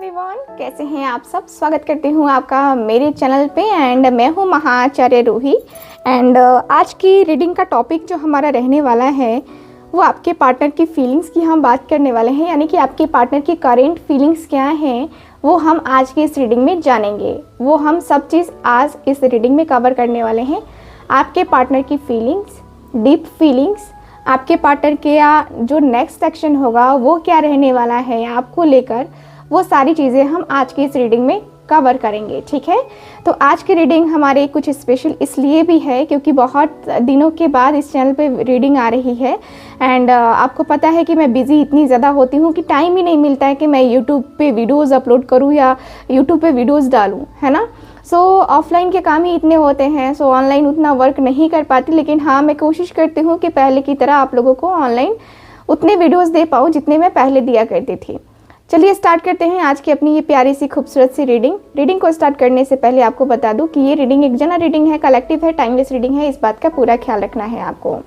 Everyone, कैसे हैं आप सब। स्वागत करती हूँ आपका मेरे चैनल पे एंड मैं हूँ महाआचार्य रूही। एंड आज की रीडिंग का टॉपिक जो हमारा रहने वाला है वो आपके पार्टनर की फीलिंग्स की हम बात करने वाले हैं, यानी कि आपके पार्टनर की करेंट फीलिंग्स क्या हैं वो हम आज की इस रीडिंग में जानेंगे। वो हम सब चीज़ आज इस रीडिंग में कवर करने वाले हैं। आपके पार्टनर की फीलिंग्स, डीप फीलिंग्स, आपके पार्टनर के जो नेक्स्ट एक्शन होगा वो क्या रहने वाला है आपको लेकर, वो सारी चीज़ें हम आज की इस रीडिंग में कवर करेंगे। ठीक है, तो आज की रीडिंग हमारे कुछ स्पेशल इसलिए भी है क्योंकि बहुत दिनों के बाद इस चैनल पे रीडिंग आ रही है। एंड आपको पता है कि मैं बिज़ी इतनी ज़्यादा होती हूँ कि टाइम ही नहीं मिलता है कि मैं यूट्यूब पे वीडियोज़ अपलोड करूँ या यूट्यूब पे वीडियोज़ डालूँ, है ना। सो ऑफलाइन के काम ही इतने होते हैं, सो ऑनलाइन उतना वर्क नहीं कर पाती। लेकिन हाँ, मैं कोशिश करती हूँ कि पहले की तरह आप लोगों को ऑनलाइन उतने वीडियोस दे पाऊँ जितने मैं पहले दिया करती थी। चलिए स्टार्ट करते हैं आज की अपनी ये प्यारी सी खूबसूरत सी रीडिंग को स्टार्ट करने से पहले आपको बता दूं कि ये रीडिंग एक जनरल रीडिंग है, कलेक्टिव है, टाइमलेस रीडिंग है। इस बात का पूरा ख्याल रखना है आपको,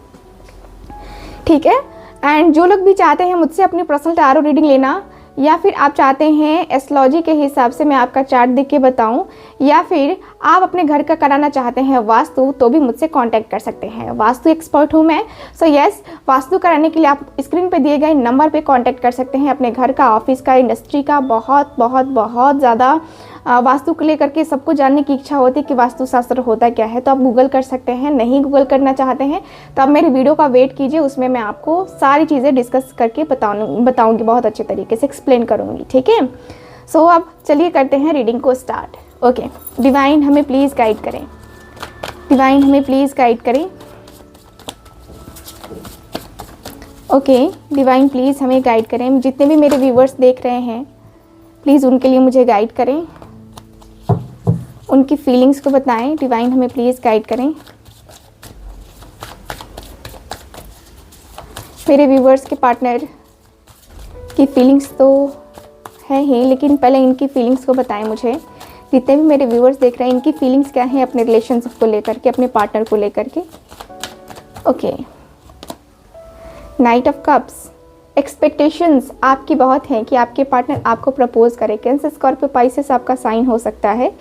ठीक है। एंड जो लोग भी चाहते हैं मुझसे अपनी पर्सनल टैरो रीडिंग लेना, या फिर आप चाहते हैं एस्ट्रोलॉजी के हिसाब से मैं आपका चार्ट देख के बताऊं, या फिर आप अपने घर का कराना चाहते हैं वास्तु, तो भी मुझसे कांटेक्ट कर सकते हैं। वास्तु एक्सपर्ट हूं मैं। सो यस, वास्तु कराने के लिए आप स्क्रीन पे दिए गए नंबर पे कांटेक्ट कर सकते हैं। अपने घर का, ऑफिस का, इंडस्ट्री का, बहुत बहुत बहुत ज़्यादा वास्तु को लेकर के सबको जानने की इच्छा होती है कि वास्तुशास्त्र होता क्या है, तो आप गूगल कर सकते हैं। नहीं गूगल करना चाहते हैं तो आप मेरी वीडियो का वेट कीजिए, उसमें मैं आपको सारी चीज़ें डिस्कस करके बताऊंगी, बहुत अच्छे तरीके से एक्सप्लेन करूंगी, ठीक है। सो अब चलिए करते हैं रीडिंग को स्टार्ट। ओके, डिवाइन हमें प्लीज़ गाइड करें, डिवाइन हमें प्लीज़ गाइड करें। ओके, डिवाइन प्लीज़ हमें गाइड करें। जितने भी मेरे व्यूवर्स देख रहे हैं प्लीज़ उनके लिए मुझे गाइड करें, उनकी फीलिंग्स को बताएं। डिवाइन हमें प्लीज़ गाइड करें। मेरे व्यूवर्स के पार्टनर की फीलिंग्स तो है ही, लेकिन पहले इनकी फीलिंग्स को बताएं मुझे। जितने भी मेरे व्यूवर्स देख रहे हैं इनकी फीलिंग्स क्या हैं अपने रिलेशनशिप को लेकर के, अपने पार्टनर को लेकर के। Okay, night of cups. Expectations आपकी बहुत हैं कि आपके पार्टनर आपको प्रपोज करे। कैंसर, स्कॉर्पियो, पाइसेस आपका साइन हो सकता है।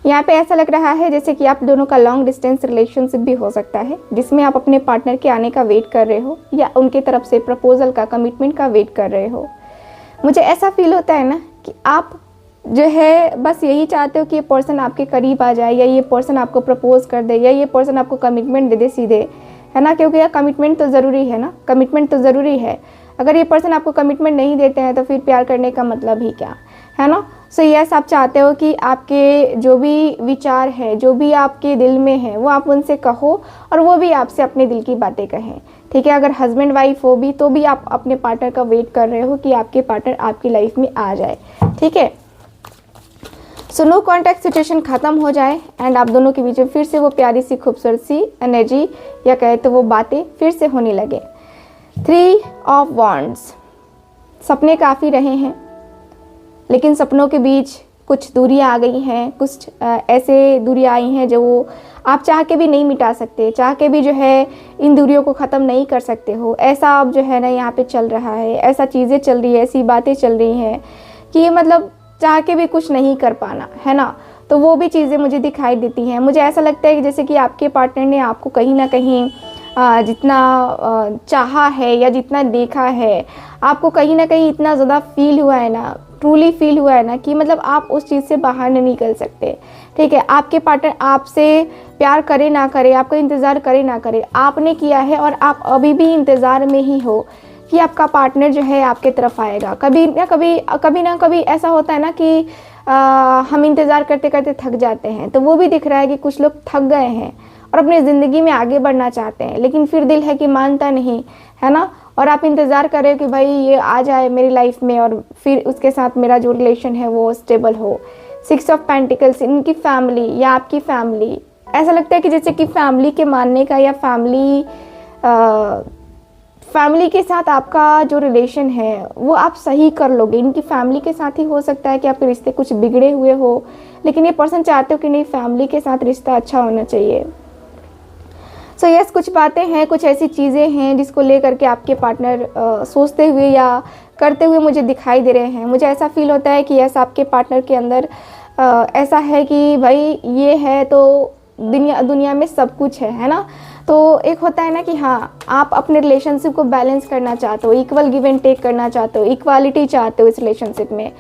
यहाँ पे ऐसा लग रहा है जैसे कि आप दोनों का लॉन्ग डिस्टेंस रिलेशनशिप भी हो सकता है, जिसमें आप अपने पार्टनर के आने का वेट कर रहे हो या उनके तरफ से प्रपोजल का, कमिटमेंट का वेट कर रहे हो। मुझे ऐसा फील होता है ना कि आप जो है बस यही चाहते हो कि ये पर्सन आपके करीब आ जाए, या ये पर्सन आपको प्रपोज कर दे, या ये पर्सन आपको कमिटमेंट दे दे सीधे, है ना। क्योंकि यह कमिटमेंट तो ज़रूरी है ना, कमिटमेंट तो ज़रूरी है। अगर ये पर्सन आपको कमिटमेंट नहीं देते हैं तो फिर प्यार करने का मतलब ही क्या, है ना। सो यस, आप चाहते हो कि आपके जो भी विचार है, जो भी आपके दिल में है, वो आप उनसे कहो और वो भी आपसे अपने दिल की बातें कहें, ठीक है। अगर हस्बैंड वाइफ हो भी तो भी आप अपने पार्टनर का वेट कर रहे हो कि आपके पार्टनर आपकी लाइफ में आ जाए, ठीक है। सो नो कॉन्टैक्ट सिचुएशन ख़त्म हो जाए एंड आप दोनों के बीच में फिर से वो प्यारी सी खूबसूरत सी एनर्जी, या कहे तो वो बातें फिर से होने लगे। 3 ऑफ वॉन्ड्स। सपने काफ़ी रहे हैं, लेकिन सपनों के बीच कुछ दूरियां आ गई हैं, कुछ ऐसे दूरियां आई हैं जो आप चाह के भी नहीं मिटा सकते, चाह के भी जो है इन दूरियों को ख़त्म नहीं कर सकते हो। ऐसा अब जो है ना यहाँ पे चल रहा है, ऐसा चीज़ें चल रही है, ऐसी बातें चल रही हैं कि मतलब चाह के भी कुछ नहीं कर पाना, है ना। तो वो भी चीज़ें मुझे दिखाई देती हैं। मुझे ऐसा लगता है कि जैसे कि आपके पार्टनर ने आपको कहीं ना कहीं जितना चाहा है या जितना देखा है, आपको कहीं ना कहीं इतना ज़्यादा फील हुआ है ना, ट्रूली फील हुआ है ना कि मतलब आप उस चीज़ से बाहर नहीं निकल सकते, ठीक है। आपके पार्टनर आपसे प्यार करे ना करे, आपका इंतज़ार करे ना करे, आपने किया है और आप अभी भी इंतज़ार में ही हो कि आपका पार्टनर जो है आपके तरफ आएगा। कभी ना कभी ऐसा होता है ना कि हम इंतज़ार करते करते थक जाते हैं, तो वो भी दिख रहा है कि कुछ लोग थक गए हैं और अपनी ज़िंदगी में आगे बढ़ना चाहते हैं, लेकिन फिर दिल है कि मानता नहीं, है ना। और आप इंतज़ार कर रहे हो कि भाई ये आ जाए मेरी लाइफ में और फिर उसके साथ मेरा जो रिलेशन है वो स्टेबल हो। 6 ऑफ पेंटिकल्स, इनकी फैमिली या आपकी फैमिली, ऐसा लगता है कि जैसे कि फैमिली के मानने का या फैमिली के साथ आपका जो रिलेशन है वो आप सही कर लोगे। इनकी फैमिली के साथ ही हो सकता है कि आपके रिश्ते कुछ बिगड़े हुए हो, लेकिन ये पर्सन चाहते हो कि नहीं, फैमिली के साथ रिश्ता अच्छा होना चाहिए। सो यस, कुछ बातें हैं, कुछ ऐसी चीज़ें हैं जिसको लेकर के आपके पार्टनर सोचते हुए या करते हुए मुझे दिखाई दे रहे हैं। मुझे ऐसा फील होता है कि यस, आपके पार्टनर के अंदर ऐसा है कि भाई ये है तो दुनिया में सब कुछ है ना। तो एक होता है ना कि हाँ, आप अपने रिलेशनशिप को बैलेंस करना चाहते हो, इक्वल गिव एंड टेक करना चाहते हो, इक्वालिटी चाहते हो इस रिलेशनशिप में।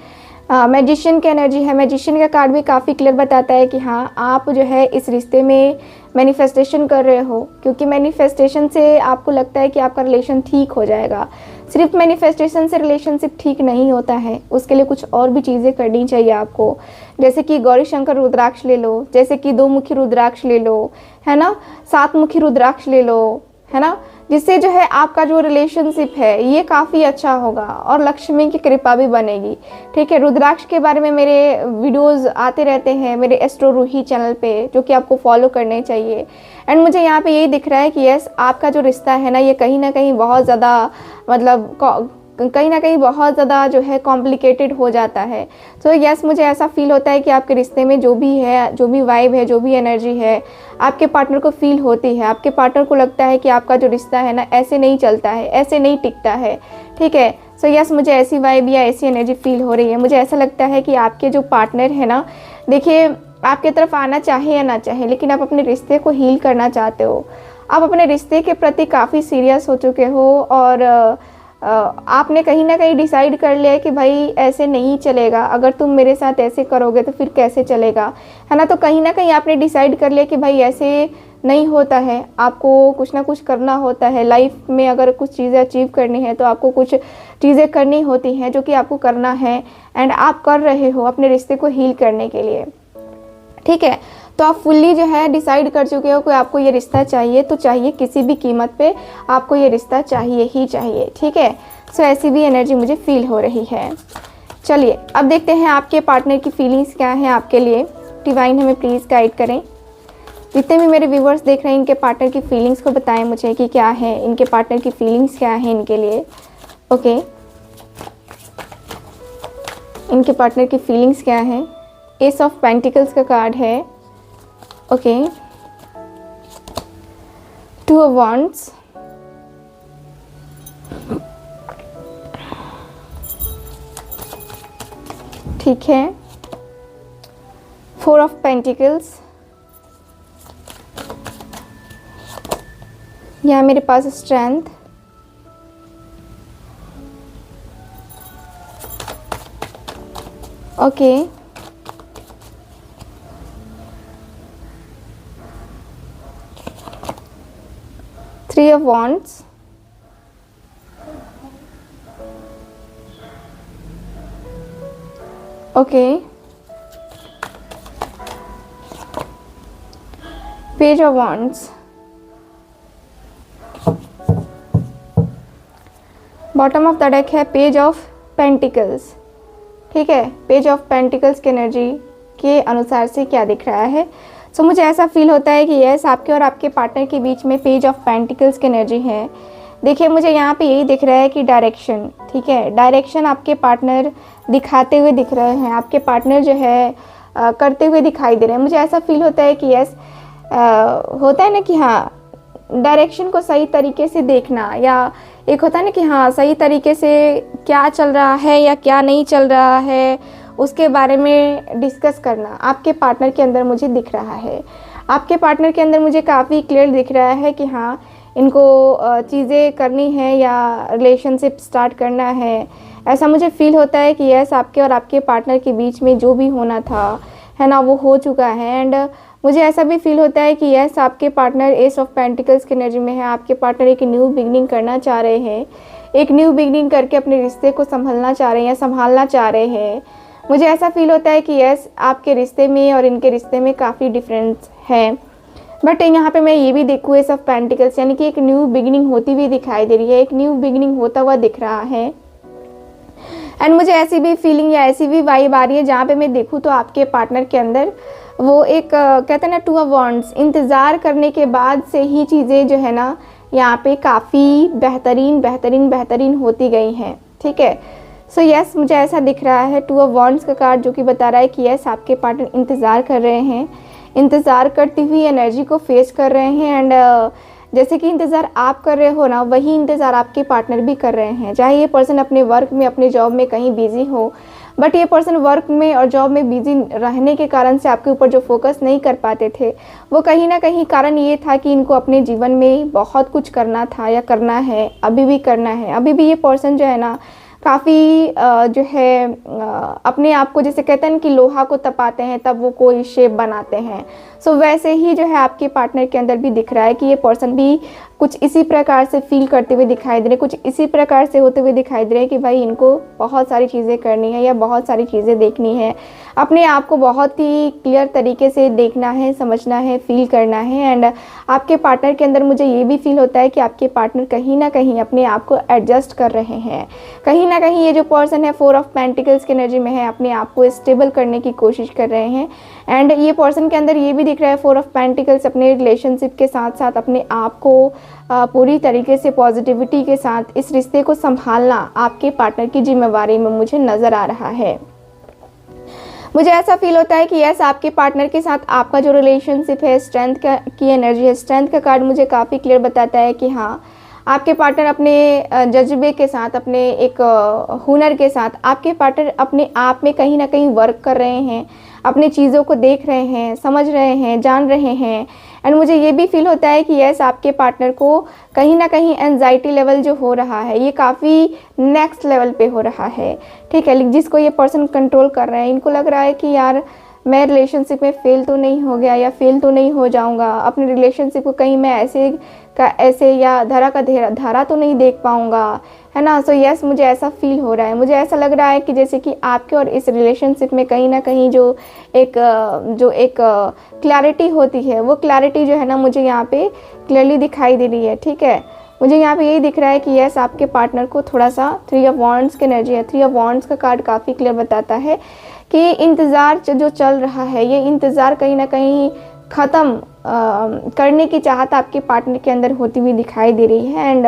मैजिशियन की एनर्जी है। मैजिशियन का कार्ड भी काफ़ी क्लियर बताता है कि हाँ, आप जो है इस रिश्ते में मैनिफेस्टेशन कर रहे हो, क्योंकि मैनिफेस्टेशन से आपको लगता है कि आपका रिलेशन ठीक हो जाएगा। सिर्फ मैनिफेस्टेशन से रिलेशनशिप ठीक नहीं होता है, उसके लिए कुछ और भी चीज़ें करनी चाहिए आपको। जैसे कि गौरी शंकर रुद्राक्ष ले लो, जैसे कि 2 मुखी रुद्राक्ष ले लो, है ना, 7 मुखी रुद्राक्ष ले लो, है ना, जिससे जो है आपका जो रिलेशनशिप है ये काफ़ी अच्छा होगा और लक्ष्मी की कृपा भी बनेगी। ठीक है, रुद्राक्ष के बारे में मेरे वीडियोस आते रहते हैं मेरे एस्ट्रो रूही चैनल पे, जो कि आपको फॉलो करने चाहिए। एंड मुझे यहाँ पे यही दिख रहा है कि यस, आपका जो रिश्ता है ना, ये ना कहीं बहुत ज़्यादा मतलब कहीं ना कहीं बहुत ज़्यादा जो है कॉम्प्लिकेटेड हो जाता है। तो यस, मुझे ऐसा फील होता है कि आपके रिश्ते में जो भी है, जो भी वाइब है, जो भी एनर्जी है, आपके पार्टनर को फील होती है। आपके पार्टनर को लगता है कि आपका जो रिश्ता है ना, ऐसे नहीं चलता है, ऐसे नहीं टिकता है। ठीक है, सो यस, मुझे ऐसी वाइब या ऐसी एनर्जी फील हो रही है। मुझे ऐसा लगता है कि आपके जो पार्टनर है ना, देखिए, आपके तरफ आना चाहे या ना चाहे, लेकिन आप अपने रिश्ते को हील करना चाहते हो। आप अपने रिश्ते के प्रति काफ़ी सीरियस हो चुके हो और आपने कहीं ना कहीं डिसाइड कर लिया है कि भाई ऐसे नहीं चलेगा, अगर तुम मेरे साथ ऐसे करोगे तो फिर कैसे चलेगा, है ना। तो कहीं ना कहीं आपने डिसाइड कर लिया कि भाई ऐसे नहीं होता है, आपको कुछ ना कुछ करना होता है लाइफ में। अगर कुछ चीज़ें अचीव करनी है तो आपको कुछ चीज़ें करनी होती हैं, जो कि आपको करना है एंड आप कर रहे हो अपने रिश्ते को हील करने के लिए। ठीक है, तो आप फुल्ली जो है डिसाइड कर चुके हो कि आपको ये रिश्ता चाहिए तो चाहिए, किसी भी कीमत पे आपको ये रिश्ता चाहिए ही चाहिए। ठीक है, सो ऐसी भी एनर्जी मुझे फील हो रही है। चलिए अब देखते हैं आपके पार्टनर की फीलिंग्स क्या हैं आपके लिए। डिवाइन हमें प्लीज़ गाइड करें। जितने भी मेरे व्यूवर्स देख रहे हैं, इनके पार्टनर की फीलिंग्स को बताएं मुझे कि क्या है, इनके पार्टनर की फीलिंग्स क्या है इनके लिए। ओके, इनके पार्टनर की फीलिंग्स क्या है। एस ऑफ पेंटिकल्स का कार्ड है। ओके, 2 ऑफ वांड्स, ठीक है, 4 ऑफ पेंटिकल्स, यहाँ मेरे पास strength, okay, 3 of wands, okay, page of wands, bottom of the deck है पेज ऑफ पेंटिकल्स। ठीक है, पेज ऑफ पेंटिकल्स की एनर्जी के अनुसार से क्या दिख रहा है। सो मुझे ऐसा फील होता है कि यस, आपके और आपके पार्टनर के बीच में पेज ऑफ पेंटिकल्स की एनर्जी है। देखिए, मुझे यहाँ पे यही दिख रहा है कि डायरेक्शन, ठीक है, डायरेक्शन आपके पार्टनर दिखाते हुए दिख रहे हैं, आपके पार्टनर जो है करते हुए दिखाई दे रहे हैं। मुझे ऐसा फील होता है कि यस, होता है ना कि हाँ, डायरेक्शन को सही तरीके से देखना, या एक होता है ना कि हाँ, सही तरीके से क्या चल रहा है या क्या नहीं चल रहा है, उसके बारे में डिस्कस करना आपके पार्टनर के अंदर मुझे दिख रहा है। आपके पार्टनर के अंदर मुझे काफ़ी क्लियर दिख रहा है कि हाँ, इनको चीज़ें करनी है या रिलेशनशिप स्टार्ट करना है। ऐसा मुझे फील होता है कि यस, आपके और आपके पार्टनर के बीच में जो भी होना था, है ना, वो हो चुका है। एंड मुझे ऐसा भी फील होता है कि यस, आपके पार्टनर एस ऑफ पेंटिकल्स की एनर्जी में है। आपके पार्टनर एक न्यू बिगनिंग करना चाह रहे हैं, एक न्यू बिगनिंग करके अपने रिश्ते को संभलना चाह रहे हैं या संभालना चाह रहे हैं। मुझे ऐसा फील होता है कि यस, आपके रिश्ते में और इनके रिश्ते में काफ़ी डिफरेंस है। बट यहाँ पे मैं ये भी देखूँ एस ऑफ पेंटिकल्स, यानी कि एक न्यू बिगिनिंग होती हुई दिखाई दे रही है, एक न्यू बिगिनिंग होता हुआ दिख रहा है। एंड मुझे ऐसी भी फीलिंग या ऐसी भी वाइब आ रही है जहाँ पे मैं देखूँ तो आपके पार्टनर के अंदर वो एक कहते हैं ना 2 ऑफ वांड्स, इंतज़ार करने के बाद से ही चीज़ें जो है ना यहाँ पे काफ़ी बेहतरीन होती गई हैं। ठीक है, सो यस, मुझे ऐसा दिख रहा है 2 ऑफ वांड्स का कार्ड, जो कि बता रहा है कि यस, आपके पार्टनर इंतज़ार कर रहे हैं, इंतज़ार करती हुई एनर्जी को फेस कर रहे हैं। एंड जैसे कि इंतज़ार आप कर रहे हो ना, वही इंतज़ार आपके पार्टनर भी कर रहे हैं। चाहे ये पर्सन अपने वर्क में, अपने जॉब में कहीं बिजी हो, बट ये पर्सन वर्क में और जॉब में बिजी रहने के कारण से आपके ऊपर जो फोकस नहीं कर पाते थे, वो कहीं ना कहीं कारण ये था कि इनको अपने जीवन में बहुत कुछ करना था या करना है, अभी भी करना है। अभी भी ये पर्सन जो है ना काफ़ी जो है अपने आप को, जैसे कहते हैं कि लोहा को तपाते हैं तब वो कोई शेप बनाते हैं। सो वैसे ही जो है आपके पार्टनर के अंदर भी दिख रहा है कि ये पर्सन भी कुछ इसी प्रकार से फील करते हुए दिखाई दे रहे, कुछ इसी प्रकार से होते हुए दिखाई दे रहे कि भाई इनको बहुत सारी चीज़ें करनी है या बहुत सारी चीज़ें देखनी है, अपने आप को बहुत ही क्लियर तरीके से देखना है, समझना है, फील करना है। एंड आपके पार्टनर के अंदर मुझे ये भी फील होता है कि आपके पार्टनर कहीं ना कहीं अपने आप को एडजस्ट कर रहे हैं। कहीं ना कहीं ये जो पर्सन है 4 ऑफ पेंटिकल्स की एनर्जी में है, अपने आप को स्टेबल करने की कोशिश कर रहे हैं। एंड ये पर्सन के अंदर ये भी दिख रहा है 4 ऑफ पेंटिकल्स अपने रिलेशनशिप के साथ साथ अपने आप को पूरी तरीके से पॉजिटिविटी के साथ इस रिश्ते को संभालना आपके पार्टनर की जिम्मेवारी में मुझे नज़र आ रहा है। मुझे ऐसा फील होता है कि यस, आपके पार्टनर के साथ आपका जो रिलेशनशिप है, स्ट्रेंथ की एनर्जी है। स्ट्रेंथ का कार्ड मुझे काफ़ी क्लियर बताता है कि हाँ, आपके पार्टनर अपने जज्बे के साथ, अपने एक हुनर के साथ, आपके पार्टनर अपने आप में कहीं ना कहीं वर्क कर रहे हैं, अपनी चीज़ों को देख रहे हैं, समझ रहे हैं, जान रहे हैं। एंड मुझे ये भी फील होता है कि यस, आपके पार्टनर को कहीं ना कहीं एंजाइटी लेवल जो हो रहा है ये काफ़ी नेक्स्ट लेवल पे हो रहा है, ठीक है। जिसको ये पर्सन कंट्रोल कर रहे हैं, इनको लग रहा है कि यार मैं रिलेशनशिप में फेल तो नहीं हो गया या फेल तो नहीं हो जाऊंगा, अपने रिलेशनशिप को कहीं मैं ऐसे या धारा तो नहीं देख पाऊंगा, है ना। सो यस, मुझे ऐसा फील हो रहा है। मुझे ऐसा लग रहा है कि जैसे कि आपके और इस रिलेशनशिप में कहीं ना कहीं जो एक क्लैरिटी होती है, वो क्लैरिटी जो है ना मुझे यहाँ पे क्लियरली दिखाई दे रही है, ठीक है। मुझे यहाँ पे यही दिख रहा है कि यस, आपके पार्टनर को थोड़ा सा 3 ऑफ वॉन्ड्स की एनर्जी है। 3 ऑफ वॉन्ड्स का कार्ड काफ़ी क्लियर बताता है कि इंतज़ार जो चल रहा है, ये इंतज़ार कहीं ना कहीं ख़त्म करने की चाहत आपके पार्टनर के अंदर होती हुई दिखाई दे रही है। एंड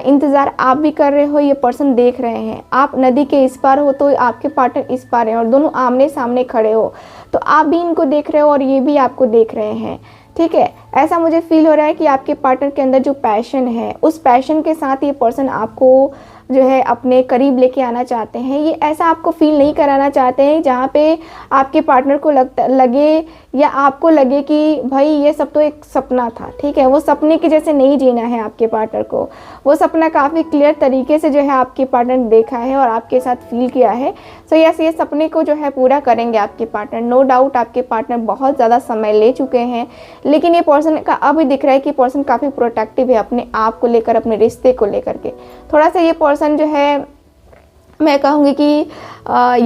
इंतज़ार आप भी कर रहे हो, ये पर्सन देख रहे हैं। आप नदी के इस पार हो तो आपके पार्टनर इस पार हैं और दोनों आमने सामने खड़े हो, तो आप भी इनको देख रहे हो और ये भी आपको देख रहे हैं, ठीक है। ऐसा मुझे फील हो रहा है कि आपके पार्टनर के अंदर जो पैशन है, उस पैशन के साथ ये पर्सन आपको जो है अपने करीब लेके आना चाहते हैं। ये ऐसा आपको फील नहीं कराना चाहते हैं जहाँ पे आपके पार्टनर को लगे या आपको लगे कि भाई ये सब तो एक सपना था, ठीक है। वो सपने के जैसे नहीं जीना है आपके पार्टनर को। वो सपना काफ़ी क्लियर तरीके से जो है आपके पार्टनर ने देखा है और आपके साथ फील किया है। सो यस, ये सपने को जो है पूरा करेंगे आपके पार्टनर। नो डाउट आपके पार्टनर बहुत ज़्यादा समय ले चुके हैं, लेकिन ये पर्सन का अभी दिख रहा है कि पर्सन काफ़ी प्रोटेक्टिव है अपने आप को लेकर, अपने रिश्ते को लेकर के। थोड़ा सा ये पर्सन जो है, मैं कहूँगी कि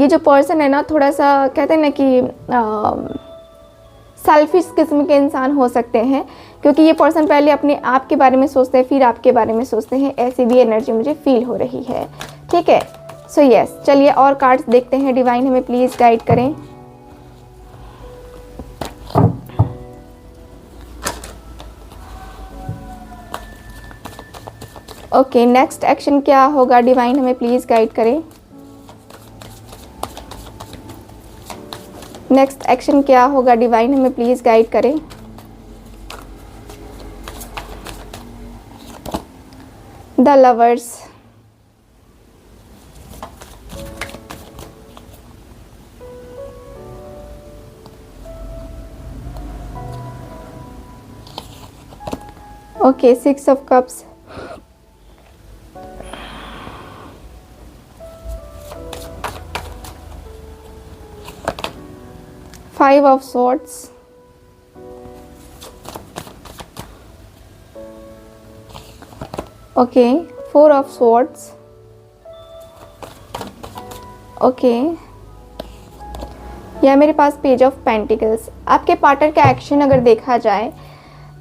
ये जो पर्सन है ना, थोड़ा सा कहते हैं ना कि सेल्फिश किस्म के इंसान हो सकते हैं, क्योंकि ये पर्सन पहले अपने आप के बारे में सोचते हैं, फिर आपके बारे में सोचते हैं। ऐसी भी एनर्जी मुझे फील हो रही है, ठीक है। सो यस, चलिए और कार्ड्स देखते हैं। डिवाइन हमें प्लीज़ गाइड करें। ओके, नेक्स्ट एक्शन क्या होगा? डिवाइन हमें प्लीज़ गाइड करें। नेक्स्ट एक्शन क्या होगा? डिवाइन हमें प्लीज़ गाइड करें। The lovers, okay, 6 of cups, Five of Swords, okay, 4 of Swords, okay, यह मेरे पास पेज ऑफ पेंटिकल्स। आपके पार्टनर का एक्शन अगर देखा जाए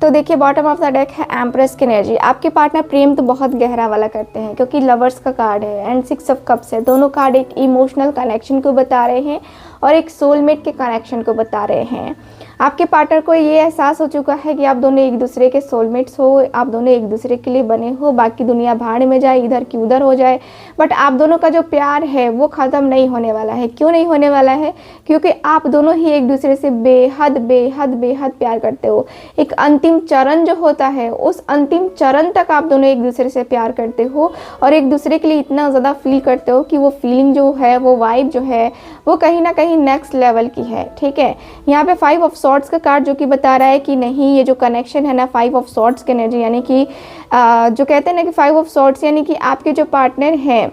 तो देखिए, बॉटम ऑफ द डेक है एम्प्रेस की एनर्जी। आपके पार्टनर प्रेम तो बहुत गहरा वाला करते हैं, क्योंकि लवर्स का कार्ड है एंड 6 ऑफ कप्स है। दोनों कार्ड एक इमोशनल कनेक्शन को बता रहे हैं और एक सोलमेट के कनेक्शन को बता रहे हैं। आपके पार्टनर को ये एहसास हो चुका है कि आप दोनों एक दूसरे के सोलमेट्स हो, आप दोनों एक दूसरे के लिए बने हो, बाकी दुनिया भाड़ में जाए, इधर की उधर हो जाए, बट आप दोनों का जो प्यार है वो ख़त्म नहीं होने वाला है। क्यों नहीं होने वाला है? क्योंकि आप दोनों ही एक दूसरे से बेहद बेहद बेहद प्यार करते हो। एक अंतिम चरण जो होता है, उस अंतिम चरण तक आप दोनों एक दूसरे से प्यार करते हो और एक दूसरे के लिए इतना ज़्यादा फील करते हो कि वो फीलिंग जो है, वो वाइब जो है, वो कहीं ना कहीं नेक्स्ट लेवल की है। ठीक है, यहाँ पे 5 ऑफ सॉर्ड्स का कार्ड जो कि बता रहा है कि नहीं, ये जो कनेक्शन है ना 5 ऑफ सॉर्ड्स की एनर्जी, यानी कि जो कहते हैं ना कि 5 ऑफ सॉर्ड्स यानी कि आपके जो पार्टनर हैं,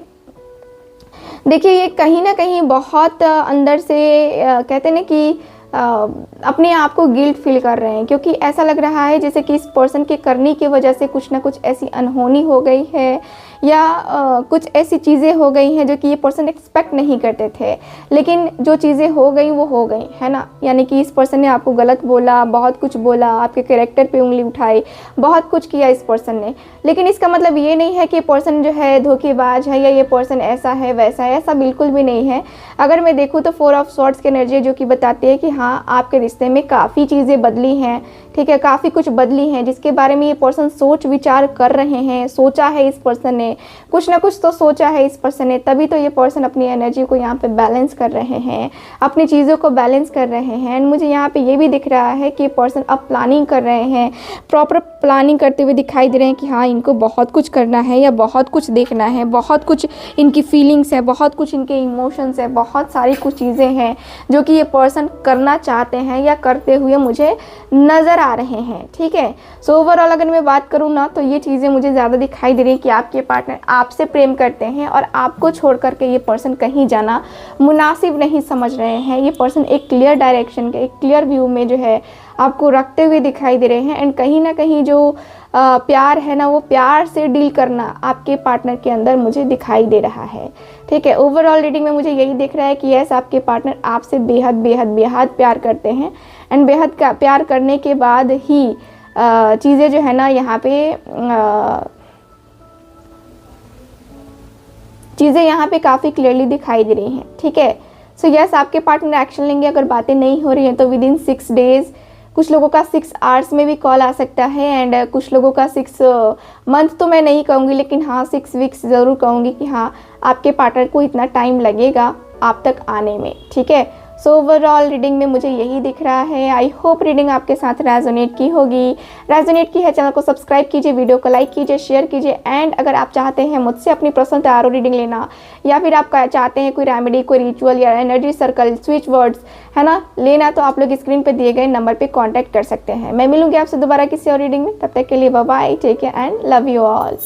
देखिए ये कहीं ना कहीं बहुत अंदर से कहते हैं ना कि अपने आप को गिल्ट फील कर रहे हैं, क्योंकि ऐसा लग रहा है जैसे कि इस पर्सन के करने की वजह से कुछ ना कुछ ऐसी अनहोनी हो गई है या कुछ ऐसी चीज़ें हो गई हैं जो कि ये पर्सन एक्सपेक्ट नहीं करते थे, लेकिन जो चीज़ें हो गई वो हो गई, है ना। यानी कि इस पर्सन ने आपको गलत बोला, बहुत कुछ बोला, आपके कैरेक्टर पे उंगली उठाई, बहुत कुछ किया इस पर्सन ने, लेकिन इसका मतलब ये नहीं है कि ये पर्सन जो है धोखेबाज है या ये पर्सन ऐसा है वैसा है, ऐसा बिल्कुल भी नहीं है। अगर मैं देखूँ तो 4 ऑफ सॉर्ड्स की एनर्जी जो कि बताती है कि हाँ, आपके रिश्ते में काफ़ी चीज़ें बदली हैं। ठीक है, काफ़ी कुछ बदली हैं जिसके बारे में ये पर्सन सोच विचार कर रहे हैं, सोचा है इस पर्सन ने, कुछ ना कुछ तो सोचा है इस पर्सन ने, तभी तो ये पर्सन अपनी एनर्जी को यहाँ पे बैलेंस कर रहे हैं, अपनी चीज़ों को बैलेंस कर रहे हैं। एंड मुझे यहाँ पे ये भी दिख रहा है कि ये पर्सन अब प्लानिंग कर रहे हैं, प्रॉपर प्लानिंग करते हुए दिखाई दे रहे हैं कि हाँ, इनको बहुत कुछ करना है या बहुत कुछ देखना है, बहुत कुछ इनकी फीलिंग्स है, बहुत कुछ इनके इमोशंस है, बहुत सारी कुछ चीज़ें हैं जो कि ये पर्सन करना चाहते हैं या करते हुए मुझे नज़र आ रहे हैं। ठीक है, सो ओवरऑल अगर मैं बात करूँ ना तो ये चीज़ें मुझे ज़्यादा दिखाई दे रही है कि आपके पार्टनर आपसे प्रेम करते हैं और आपको छोड़ करके ये पर्सन कहीं जाना मुनासिब नहीं समझ रहे हैं। ये पर्सन एक क्लियर डायरेक्शन के, एक क्लियर व्यू में जो है आपको रखते हुए दिखाई दे रहे हैं। एंड कहीं ना कहीं जो प्यार है ना, वो प्यार से डील करना आपके पार्टनर के अंदर मुझे दिखाई दे रहा है। ठीक है, ओवरऑल रीडिंग में मुझे यही दिख रहा है कि यस, आपके पार्टनर आपसे बेहद बेहद बेहद प्यार करते हैं। एंड बेहद प्यार करने के बाद ही चीज़ें जो है ना यहाँ पे काफ़ी क्लियरली दिखाई दे रही हैं। ठीक है, सो यस, आपके पार्टनर एक्शन लेंगे। अगर बातें नहीं हो रही हैं तो विदिन 6 डेज़, कुछ लोगों का 6 आवर्स में भी कॉल आ सकता है एंड कुछ लोगों का 6 मंथ तो मैं नहीं कहूँगी, लेकिन हाँ 6 वीक्स ज़रूर कहूँगी कि हाँ, आपके पार्टनर को इतना टाइम लगेगा आप तक आने में। ठीक है, सो ओवरऑल रीडिंग में मुझे यही दिख रहा है। आई होप रीडिंग आपके साथ रेजोनेट की होगी। रेजोनेट की है, चैनल को सब्सक्राइब कीजिए, वीडियो को लाइक कीजिए, शेयर कीजिए। एंड अगर आप चाहते हैं मुझसे अपनी पर्सनल टैरो रीडिंग लेना या फिर आप चाहते हैं कोई रेमेडी, कोई रिचुअल या एनर्जी सर्कल, स्विच वर्ड्स है ना लेना, तो आप लोग स्क्रीन पर दिए गए नंबर पर कॉन्टैक्ट कर सकते हैं। मैं मिलूंगी आपसे दोबारा किसी और रीडिंग में, तब तक के लिए bye bye, take care and love you all.